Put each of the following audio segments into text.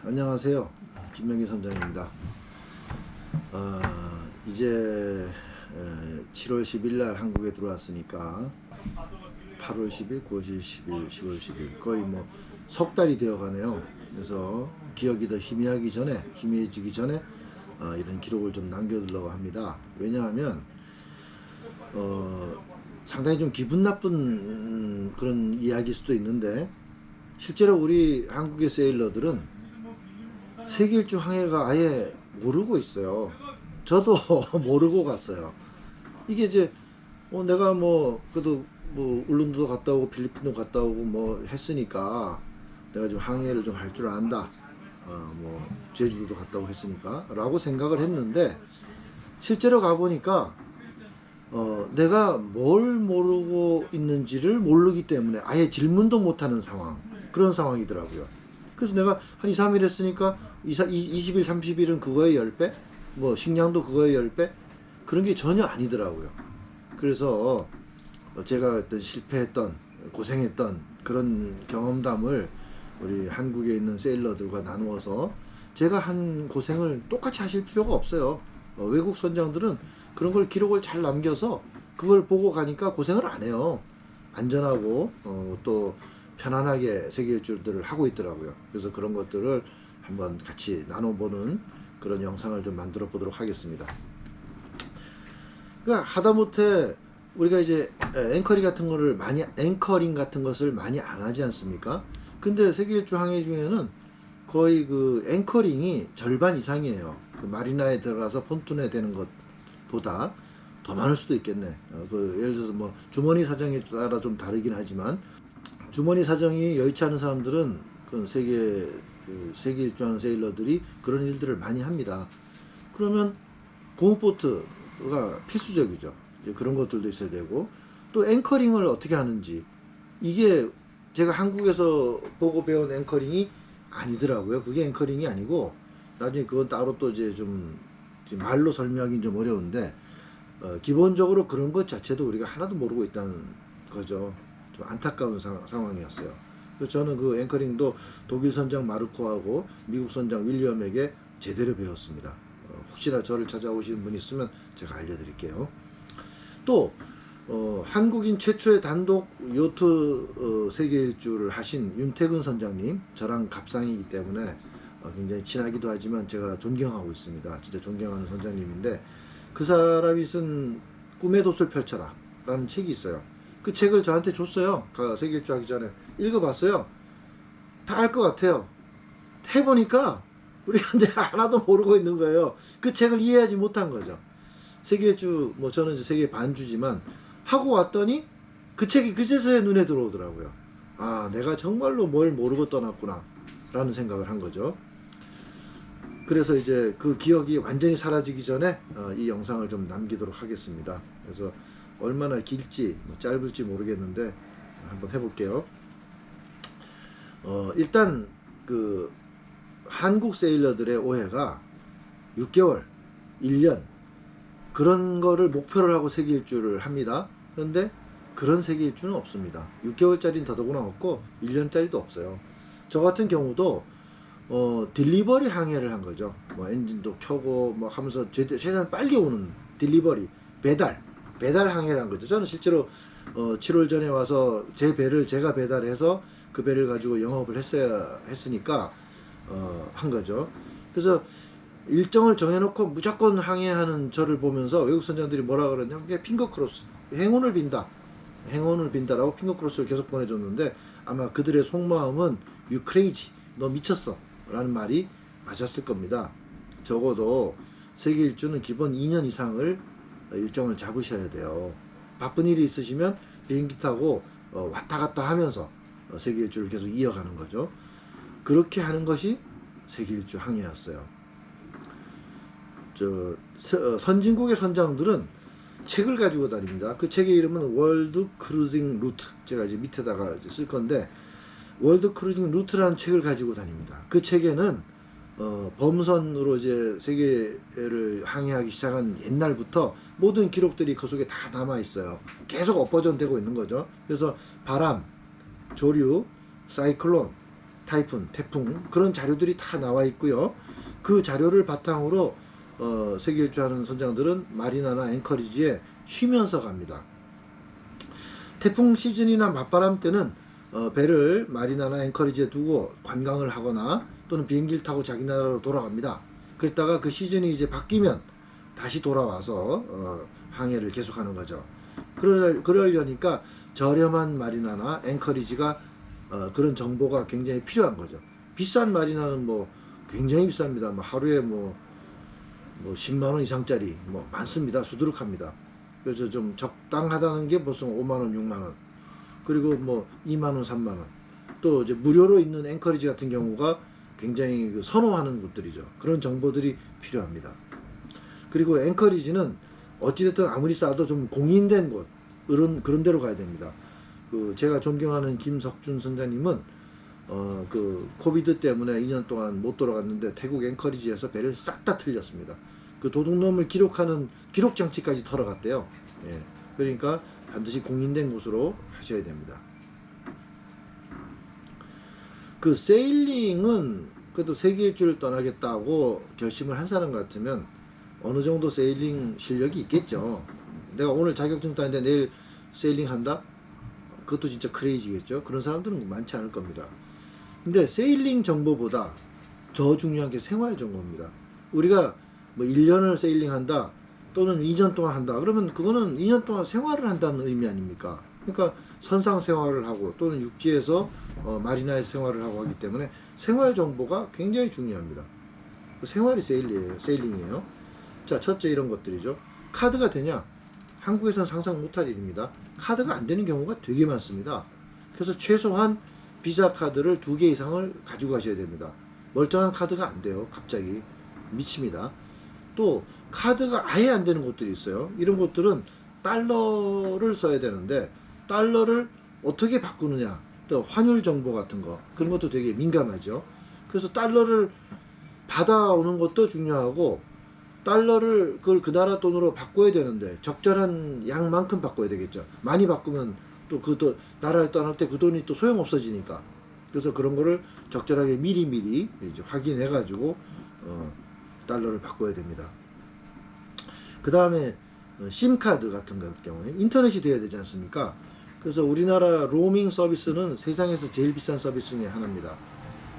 안녕하세요. 김명기 선장입니다. 이제 7월 10일 날 한국에 들어왔으니까 8월 10일, 9월 10일, 10월 10일 거의 뭐 석 달이 되어 가네요. 그래서 기억이 더 희미해지기 전에 이런 기록을 좀 남겨두려고 합니다. 왜냐하면 상당히 좀 기분 나쁜 그런 이야기일 수도 있는데, 실제로 우리 한국의 세일러들은 세계 일주 항해가 아예 모르고 있어요. 저도 모르고 갔어요. 이게 이제 내가 그래도 울릉도도 갔다 오고 필리핀도 갔다 오고 했으니까 내가 좀 항해를 좀 할 줄 안다. 제주도도 갔다 오고 했으니까 라고 생각을 했는데, 실제로 가보니까 내가 뭘 모르고 있는지를 모르기 때문에 아예 질문도 못하는 그런 상황이더라고요. 그래서 내가 한 2, 3일 했으니까 20일, 30일은 그거의 10배? 식량도 그거의 10배? 그런 게 전혀 아니더라고요. 그래서 제가 어떤 실패했던, 고생했던 그런 경험담을 우리 한국에 있는 세일러들과 나누어서, 제가 한 고생을 똑같이 하실 필요가 없어요. 외국 선장들은 그런 걸 기록을 잘 남겨서 그걸 보고 가니까 고생을 안 해요. 안전하고 또 편안하게 세계 일주들을 하고 있더라고요. 그래서 그런 것들을 한번 같이 나눠보는 그런 영상을 좀 만들어 보도록 하겠습니다. 그러니까 하다못해 우리가 이제 앵커링 같은 것을 많이 안 하지 않습니까? 근데 세계 일주 항해 중에는 거의 그 앵커링이 절반 이상이에요. 그 마리나에 들어가서 폰툰에 되는 것보다 더 많을 수도 있겠네. 예를 들어서 주머니 사정에 따라 좀 다르긴 하지만, 주머니 사정이 여의치 않은 사람들은 그 세계 일주하는 세일러들이 그런 일들을 많이 합니다. 그러면 고무보트가 필수적이죠. 이제 그런 것들도 있어야 되고, 또 앵커링을 어떻게 하는지, 이게 제가 한국에서 보고 배운 앵커링이 아니더라고요. 그게 앵커링이 아니고, 나중에 그건 따로 또 이제 좀 말로 설명하기는 좀 어려운데, 기본적으로 그런 것 자체도 우리가 하나도 모르고 있다는 거죠. 좀 안타까운 상황이었어요. 그래서 저는 그 앵커링도 독일 선장 마르코하고 미국 선장 윌리엄에게 제대로 배웠습니다. 혹시나 저를 찾아오시는 분이 있으면 제가 알려드릴게요. 또 한국인 최초의 단독 요트 세계 일주를 하신 윤태근 선장님, 저랑 갑상이기 때문에 굉장히 친하기도 하지만 제가 존경하고 있습니다. 진짜 존경하는 선장님인데, 그 사람이 쓴 꿈의 돛을 펼쳐라 라는 책이 있어요. 그 책을 저한테 줬어요. 세계 일주 하기 전에 읽어봤어요. 다 알 것 같아요. 해보니까 우리가 이제 하나도 모르고 있는 거예요. 그 책을 이해하지 못한 거죠. 세계 일주, 저는 이제 세계 반주지만 하고 왔더니 그 책이 그제서야 눈에 들어오더라고요. 아, 내가 정말로 뭘 모르고 떠났구나 라는 생각을 한 거죠. 그래서 이제 그 기억이 완전히 사라지기 전에 이 영상을 좀 남기도록 하겠습니다. 그래서 얼마나 길지 짧을지 모르겠는데 한번 해볼게요. 일단 그 한국 세일러들의 오해가 6개월, 1년 그런 거를 목표를 하고 세계 일주를 합니다. 그런데 그런 세계 일주는 없습니다. 6개월짜리는 더더구나 없고 1년짜리도 없어요. 저 같은 경우도 딜리버리 항해를 한 거죠. 엔진도 켜고 하면서 최대한 빨리 오는 딜리버리, 배달 항해를 한 거죠. 저는 실제로 7월 전에 와서 제 배를 제가 배달해서 그 배를 가지고 영업을 했으니까 한 거죠. 그래서 일정을 정해놓고 무조건 항해하는 저를 보면서 외국 선장들이 뭐라 그러냐면, 그게 핑거크로스, 행운을 빈다라고 핑거크로스를 계속 보내줬는데, 아마 그들의 속마음은 You crazy, 너 미쳤어 라는 말이 맞았을 겁니다. 적어도 세계 일주는 기본 2년 이상을 일정을 잡으셔야 돼요. 바쁜 일이 있으시면 비행기 타고 왔다 갔다 하면서 세계 일주를 계속 이어가는 거죠. 그렇게 하는 것이 세계 일주 항해였어요. 선진국의 선장들은 책을 가지고 다닙니다. 그 책의 이름은 월드 크루징 루트, 제가 이제 밑에다가 쓸 건데, 월드 크루징 루트라는 책을 가지고 다닙니다. 그 책에는 범선으로 이제 세계를 항해하기 시작한 옛날부터 모든 기록들이 그 속에 다 남아 있어요. 계속 업버전되고 있는 거죠. 그래서 바람, 조류, 사이클론, 타이푼, 태풍 그런 자료들이 다 나와 있고요. 그 자료를 바탕으로 세계 일주하는 선장들은 마리나나 앵커리지에 쉬면서 갑니다. 태풍 시즌이나 맞바람 때는 배를 마리나나 앵커리지에 두고 관광을 하거나 또는 비행기를 타고 자기 나라로 돌아갑니다. 그랬다가 그 시즌이 이제 바뀌면 다시 돌아와서 항해를 계속하는 거죠. 그러려니까 저렴한 마리나나 앵커리지가 그런 정보가 굉장히 필요한 거죠. 비싼 마리나는 뭐 굉장히 비쌉니다. 뭐 하루에 뭐 10만 원 이상짜리 뭐 많습니다. 수두룩합니다. 그래서 좀 적당하다는 게 벌써 5만 원, 6만 원. 그리고 뭐 2만 원, 3만 원. 또 이제 무료로 있는 앵커리지 같은 경우가 굉장히 선호하는 곳들이죠. 그런 정보들이 필요합니다. 그리고 앵커리지는 어찌됐든 아무리 싸도 좀 공인된 곳, 그런 데로 가야 됩니다. 제가 존경하는 김석준 선장님은 그 코비드 때문에 2년 동안 못 돌아갔는데 태국 앵커리지에서 배를 싹 다 틀렸습니다. 그 도둑놈을 기록하는 기록 장치까지 털어갔대요. 예. 그러니까 반드시 공인된 곳으로 하셔야 됩니다. 그 세일링은 그래도 세계 일주를 떠나겠다고 결심을 한 사람 같으면 어느 정도 세일링 실력이 있겠죠. 내가 오늘 자격증 따는데 내일 세일링 한다? 그것도 진짜 크레이지겠죠. 그런 사람들은 많지 않을 겁니다. 근데 세일링 정보보다 더 중요한 게 생활 정보입니다. 우리가 뭐 1년을 세일링 한다 또는 2년 동안 한다 그러면 그거는 2년 동안 생활을 한다는 의미 아닙니까? 그러니까 선상 생활을 하고 또는 육지에서 마리나에서 생활을 하고 하기 때문에 생활 정보가 굉장히 중요합니다. 생활이 세일링이에요. 자, 첫째 이런 것들이죠. 카드가 되냐? 한국에서는 상상 못할 일입니다. 카드가 안 되는 경우가 되게 많습니다. 그래서 최소한 비자 카드를 2개 이상을 가지고 가셔야 됩니다. 멀쩡한 카드가 안 돼요. 갑자기 미칩니다. 또 카드가 아예 안 되는 곳들이 있어요. 이런 곳들은 달러를 써야 되는데 달러를 어떻게 바꾸느냐, 또 환율 정보 같은 거 그런 것도 되게 민감하죠. 그래서 달러를 받아오는 것도 중요하고 달러를 그걸 그 나라 돈으로 바꿔야 되는데 적절한 양만큼 바꿔야 되겠죠. 많이 바꾸면 또 그 나라를 떠날 때 그 돈이 또 소용 없어지니까. 그래서 그런 거를 적절하게 미리 이제 확인해 가지고 달러를 바꿔야 됩니다. 그 다음에 심카드 같은 경우에 인터넷이 돼야 되지 않습니까? 그래서 우리나라 로밍 서비스는 세상에서 제일 비싼 서비스 중에 하나입니다.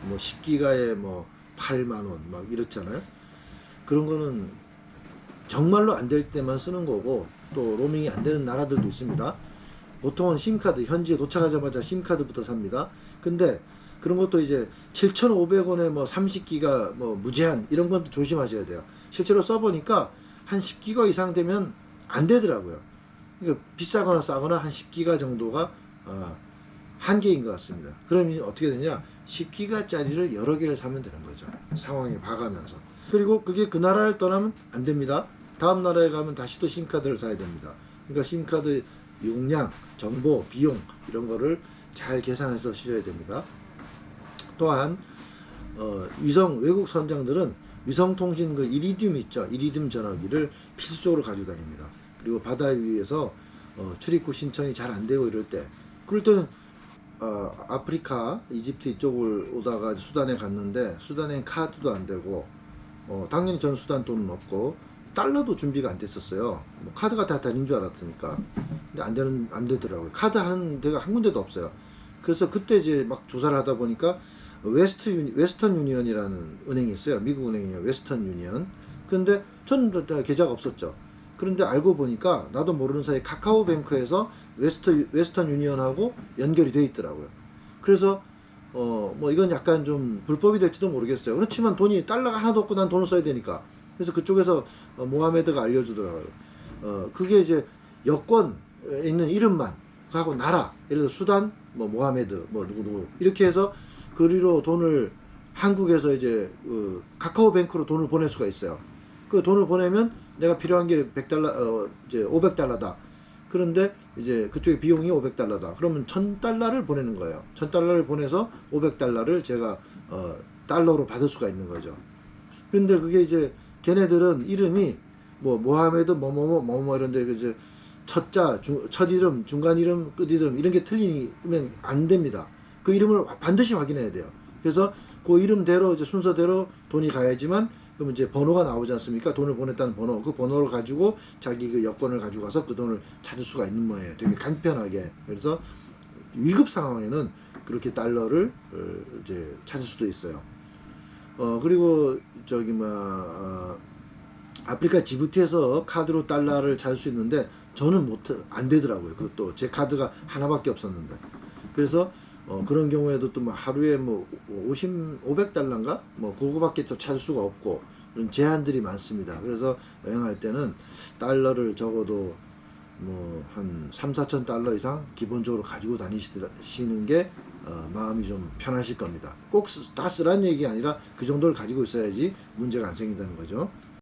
뭐 10기가에 뭐 8만원 막 이렇잖아요. 그런 거는 정말로 안 될 때만 쓰는 거고 또 로밍이 안 되는 나라들도 있습니다. 보통은 심카드 현지에 도착하자마자 심카드부터 삽니다. 근데 그런 것도 이제 7,500원에 뭐 30기가 뭐 무제한 이런 건 조심하셔야 돼요. 실제로 써보니까 한 10기가 이상 되면 안 되더라고요. 그러니까 비싸거나 싸거나 한 10기가 정도가 한계인 것 같습니다. 그러면 어떻게 되냐? 10기가짜리를 여러 개를 사면 되는 거죠. 상황에 봐가면서. 그리고 그게 그 나라를 떠나면 안 됩니다. 다음 나라에 가면 다시 또 심카드를 사야 됩니다. 그러니까 심카드 용량, 정보, 비용 이런 거를 잘 계산해서 쓰셔야 됩니다. 또한 외국 선장들은 위성통신 그 이리듐 있죠. 이리듐 전화기를 필수적으로 가지고 다닙니다. 그리고 바다 위에서 출입국 신청이 잘 안 되고 이럴 때, 그럴 때는 아프리카, 이집트 이쪽을 오다가 수단에 갔는데 수단엔 카드도 안 되고 당연히 전 수단 돈은 없고 달러도 준비가 안 됐었어요. 뭐 카드가 다 되는 줄 알았으니까. 근데 안 되더라고요. 카드 하는 데가 한 군데도 없어요. 그래서 그때 이제 막 조사를 하다 보니까 웨스턴 유니언이라는 은행이 있어요. 미국 은행이에요. 웨스턴 유니언. 근데 저는 다 계좌가 없었죠. 그런데 알고 보니까 나도 모르는 사이에 카카오뱅크에서 웨스턴 유니언하고 연결이 돼 있더라고요. 그래서 뭐 이건 약간 좀 불법이 될지도 모르겠어요. 그렇지만 달러가 하나도 없고 난 돈을 써야 되니까. 그래서 그쪽에서 모하메드가 알려주더라고요. 그게 이제 여권에 있는 이름만 하고 나라, 예를 들어 수단, 뭐 모하메드, 뭐 누구 이렇게 해서 그리로 돈을 한국에서 이제 카카오뱅크로 돈을 보낼 수가 있어요. 그 돈을 보내면 내가 필요한 게 100달러, 이제 500달러다. 그런데 이제 그쪽에 비용이 500달러다. 그러면 1000달러를 보내는 거예요. 1000달러를 보내서 500달러를 제가 달러로 받을 수가 있는 거죠. 근데 그게 이제 걔네들은 이름이 뭐 모하메드 뭐뭐 이런데 이제 첫자, 첫 이름, 중간 이름, 끝 이름 이런 게 틀리면 안 됩니다. 그 이름을 반드시 확인해야 돼요. 그래서 그 이름대로 이제 순서대로 돈이 가야지만 그러면 이제 번호가 나오지 않습니까? 돈을 보냈다는 번호. 그 번호를 가지고 자기 그 여권을 가지고 가서 그 돈을 찾을 수가 있는 모양이에요. 되게 간편하게. 그래서 위급 상황에는 그렇게 달러를 이제 찾을 수도 있어요. 그리고 저기 아프리카 지부티에서 카드로 달러를 찾을 수 있는데 저는 안 되더라고요. 그것도 제 카드가 하나밖에 없었는데. 그래서 그런 경우에도 또 뭐 하루에 뭐 500달러인가? 뭐 그거밖에 또 찾을 수가 없고 그런 제한들이 많습니다. 그래서 여행할 때는 달러를 적어도 뭐 한 3, 4천 달러 이상 기본적으로 가지고 다니시는 게 마음이 좀 편하실 겁니다. 꼭 다 쓰란 얘기 아니라 그 정도를 가지고 있어야지 문제가 안 생긴다는 거죠.